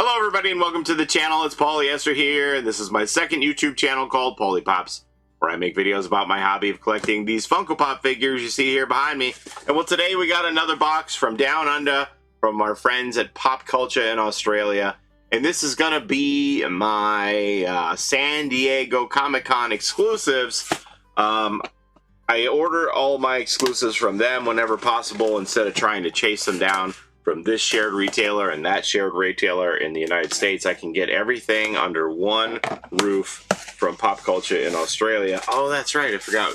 Hello everybody and welcome to the channel. It's Paulie ESTHER here, and this is my second YouTube channel called Paulie Pops, where I make videos about my hobby of collecting these Funko Pop figures you see here behind me. And well, today we got another box from Down Under from our friends at Popcultcha in Australia. And this is gonna be my San Diego Comic-Con exclusives. I order all my exclusives from them whenever possible instead of trying to chase them down from this shared retailer and that shared retailer in the United States. I can get everything under one roof from Popcultcha in Australia. Oh, that's right, I forgot.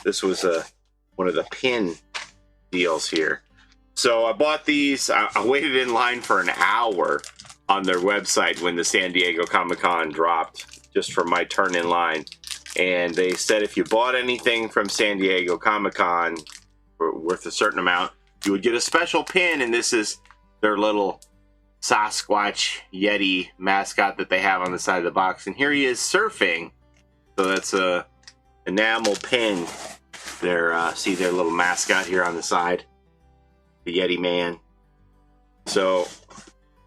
This was one of the pin deals here. So I bought these. I waited in line for an hour on their website when the San Diego Comic-Con dropped, just for my turn in line. And they said if you bought anything from San Diego Comic-Con worth a certain amount, you would get a special pin, and this is their little Sasquatch Yeti mascot that they have on the side of the box. And here he is surfing. So that's a enamel pin. See their little mascot here on the side, the Yeti man. So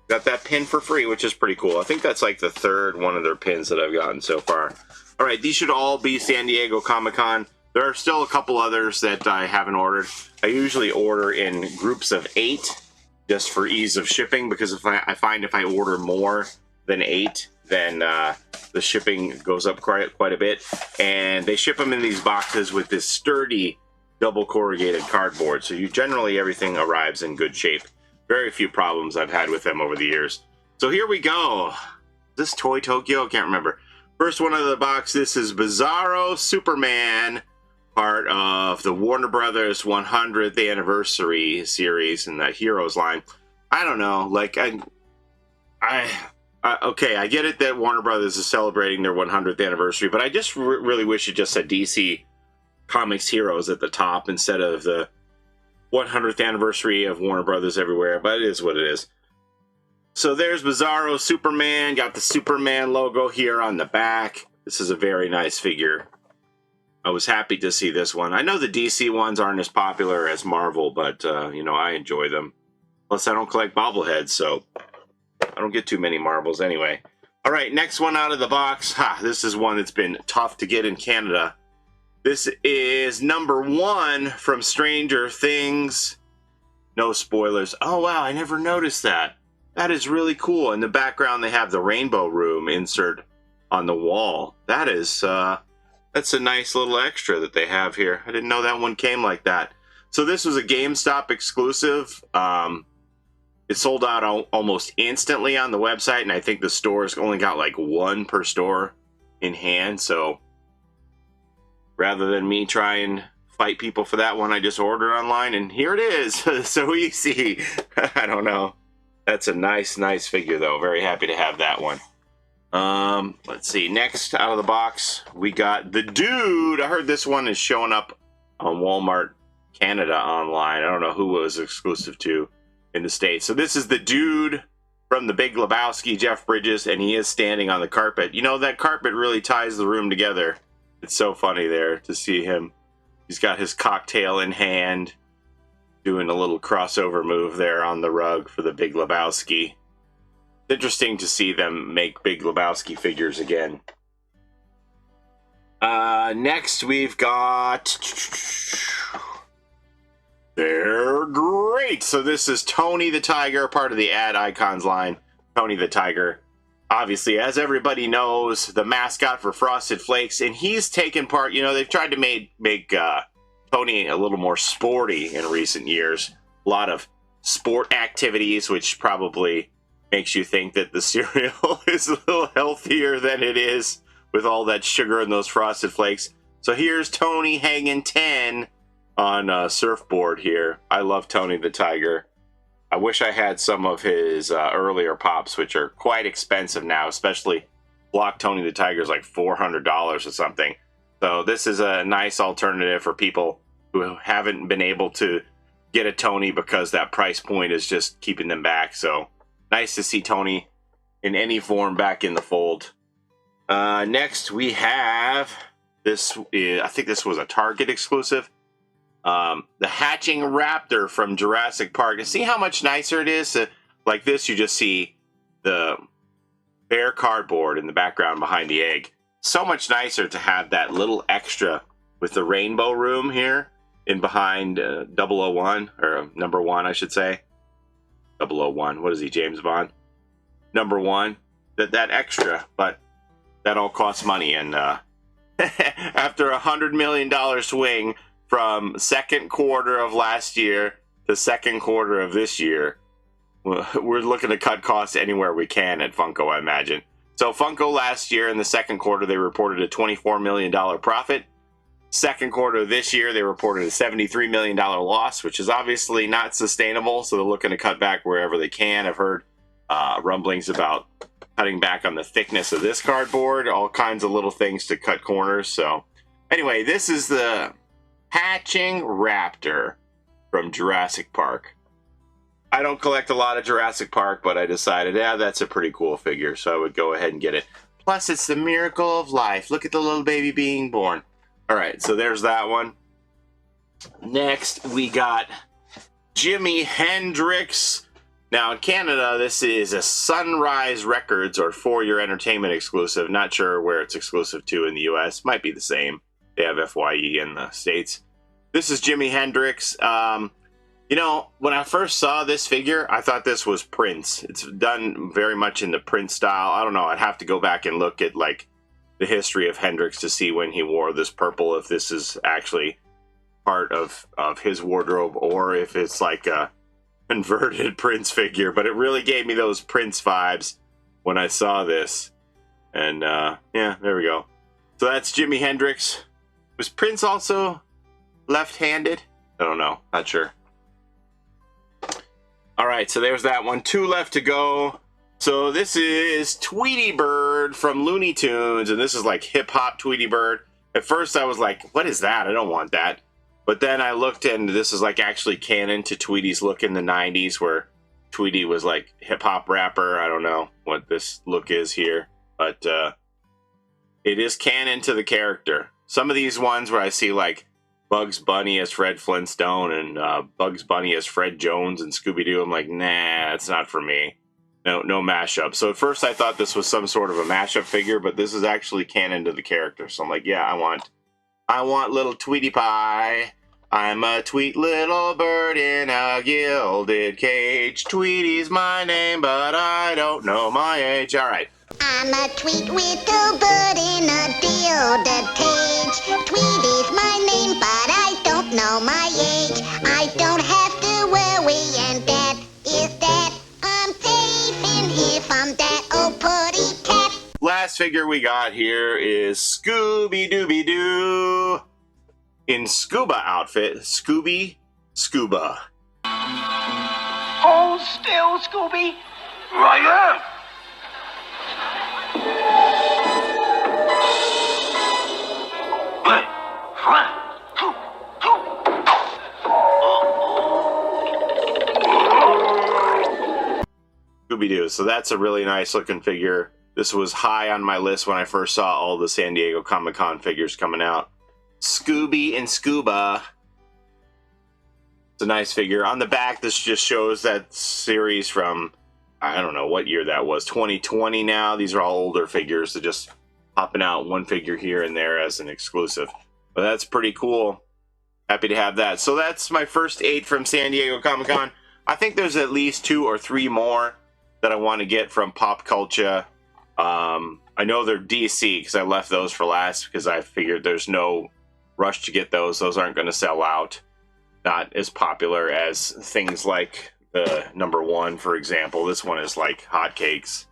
got that pin for free, which is pretty cool. I think that's like the third one of their pins that I've gotten so far. All right, these should all be San Diego Comic-Con. There are still a couple others that I haven't ordered. I usually order in groups of 8 just for ease of shipping, because if I find if I order more than 8, then the shipping goes up quite a bit. And they ship them in these boxes with this sturdy double corrugated cardboard, so generally everything arrives in good shape. Very few problems I've had with them over the years. So here we go. Is this Toy Tokyo? I can't remember. First one out of the box, this is Bizarro Superman, part of the Warner Brothers 100th anniversary series in that Heroes line. I don't know, like okay, I get it that Warner Brothers is celebrating their 100th anniversary, but I just really wish it just said DC Comics Heroes at the top instead of the 100th anniversary of Warner Brothers everywhere, but it is what it is. So there's Bizarro Superman, got the Superman logo here on the back. This is a very nice figure. I was happy to see this one. I know the DC ones aren't as popular as Marvel, but, you know, I enjoy them. Plus, I don't collect bobbleheads, so I don't get too many Marvels anyway. All right, next one out of the box. This is one that's been tough to get in Canada. This is #1 from Stranger Things. No spoilers. Oh, wow, I never noticed that. That is really cool. In the background, they have the Rainbow Room insert on the wall. That is, that's a nice little extra that they have here. I didn't know that one came like that. So this was a GameStop exclusive. It sold out almost instantly on the website, and I think the stores only got like 1 per store in hand. So rather than me try and fight people for that one, I just ordered online, and here it is. So easy. I don't know. That's a nice figure, though. Very happy to have that one. Let's see. Next out of the box, we got the Dude. I heard this one is showing up on Walmart Canada online. I don't know who it was exclusive to in the States. So this is the Dude from The Big Lebowski, Jeff Bridges, and he is standing on the carpet. You know, that carpet really ties the room together. It's so funny there to see him. He's got his cocktail in hand, doing a little crossover move there on the rug for The Big Lebowski. Interesting to see them make Big Lebowski figures again. Next we've got... They're great! So this is Tony the Tiger, part of the Ad Icons line. Tony the Tiger. Obviously, as everybody knows, the mascot for Frosted Flakes, and he's taken part... You know, they've tried to make Tony a little more sporty in recent years. A lot of sport activities, which probably makes you think that the cereal is a little healthier than it is with all that sugar in those Frosted Flakes. So here's Tony hanging 10 on a surfboard here. I love Tony the Tiger. I wish I had some of his earlier pops, which are quite expensive now, especially block Tony the Tiger is like $400 or something. So this is a nice alternative for people who haven't been able to get a Tony because that price point is just keeping them back. So nice to see Tony in any form back in the fold. Next we have this. I think this was a Target exclusive. The hatching raptor from Jurassic Park. And see how much nicer it is? Like this, you just see the bare cardboard in the background behind the egg. So much nicer to have that little extra with the rainbow room here in behind 001, or number 1, I should say. 001, what is he, James Bond? Number 1, that extra, but that all costs money. And after a $100 million swing from second quarter of last year to second quarter of this year, we're looking to cut costs anywhere we can at Funko, I imagine. So Funko last year in the second quarter, they reported a $24 million profit. Second quarter of this year, they reported a $73 million loss, which is obviously not sustainable. So they're looking to cut back wherever they can. I've heard rumblings about cutting back on the thickness of this cardboard, all kinds of little things to cut corners. So anyway, this is the hatching raptor from Jurassic Park. I don't collect a lot of Jurassic Park, but I decided, yeah, that's a pretty cool figure, so I would go ahead and get it. Plus, it's the miracle of life. Look at the little baby being born. All right, so there's that one. Next, we got Jimi Hendrix. Now, in Canada, this is a Sunrise Records or For Your Entertainment exclusive. Not sure where it's exclusive to in the U.S. Might be the same. They have FYE in the States. This is Jimi Hendrix. You know, when I first saw this figure, I thought this was Prince. It's done very much in the Prince style. I don't know. I'd have to go back and look at, like, the history of Hendrix to see when he wore this purple, if this is actually part of his wardrobe or if it's like a converted Prince figure. But it really gave me those Prince vibes when I saw this. And, yeah, there we go. So that's Jimi Hendrix. Was Prince also left-handed? I don't know. Not sure. All right, so there's that one. 2 left to go. So this is Tweety Bird from Looney Tunes, and this is like hip-hop Tweety Bird. At first I was like, what is that? I don't want that. But then I looked, and this is like actually canon to Tweety's look in the 90s, where Tweety was like hip-hop rapper. I don't know what this look is here, but it is canon to the character. Some of these ones where I see like Bugs Bunny as Fred Flintstone and Bugs Bunny as Fred Jones and Scooby-Doo, I'm like, nah, it's not for me. No mashup. So at first I thought this was some sort of a mashup figure, but this is actually canon to the character. So I'm like, yeah, I want little Tweety Pie. I'm a tweet little bird in a gilded cage. Tweety's my name, but I don't know my age. All right. I'm a tweet little bird in a gilded cage. Tweety's my name, but I don't know my age. I don't have to worry, and that is that. I'm safe in here from that old putty cat. Last figure we got here is Scooby-Dooby-Doo in scuba outfit. Scuba. Hold still, Scooby. Right up. Scooby-Doo. So that's a really nice looking figure. This was high on my list when I first saw all the San Diego Comic-Con figures coming out. Scooby and Scuba. It's a nice figure. On the back, this just shows that series from, I don't know what year that was, 2020 now. These are all older figures. They're just popping out one figure here and there as an exclusive. But that's pretty cool. Happy to have that. So that's my first 8 from San Diego Comic-Con. I think there's at least 2 or 3 more that I want to get from Popcultcha. I know they're DC because I left those for last because I figured there's no rush to get those. Those aren't going to sell out. Not as popular as things like the number 1, for example. This one is like hotcakes.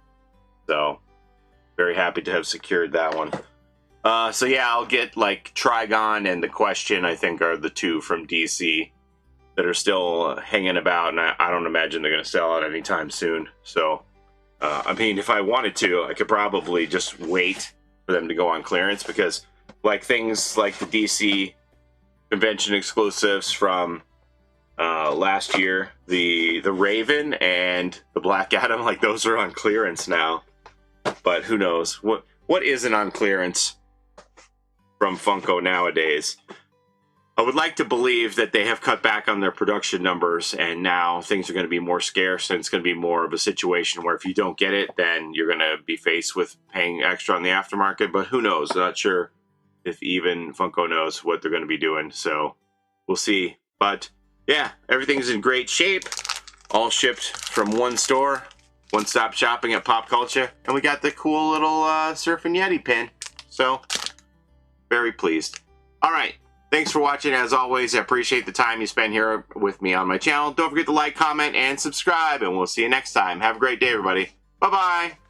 So, very happy to have secured that one. So yeah, I'll get like Trigon and The Question, I think, are the 2 from DC that are still hanging about, and I don't imagine they're going to sell out anytime soon. So, I mean, if I wanted to, I could probably just wait for them to go on clearance, because like things like the DC convention exclusives from last year, the Raven and the Black Adam, like those are on clearance now. But who knows? What isn't on clearance from Funko nowadays? I would like to believe that they have cut back on their production numbers, and now things are going to be more scarce, and it's going to be more of a situation where if you don't get it, then you're going to be faced with paying extra on the aftermarket. But who knows? I'm not sure if even Funko knows what they're going to be doing, so we'll see. But yeah, everything's in great shape. All shipped from one store, one-stop shopping at Popcultcha, and we got the cool little Surfing Yeti pin. So, very pleased. All right. Thanks for watching. As always, I appreciate the time you spend here with me on my channel. Don't forget to like, comment, and subscribe, and we'll see you next time. Have a great day, everybody. Bye-bye.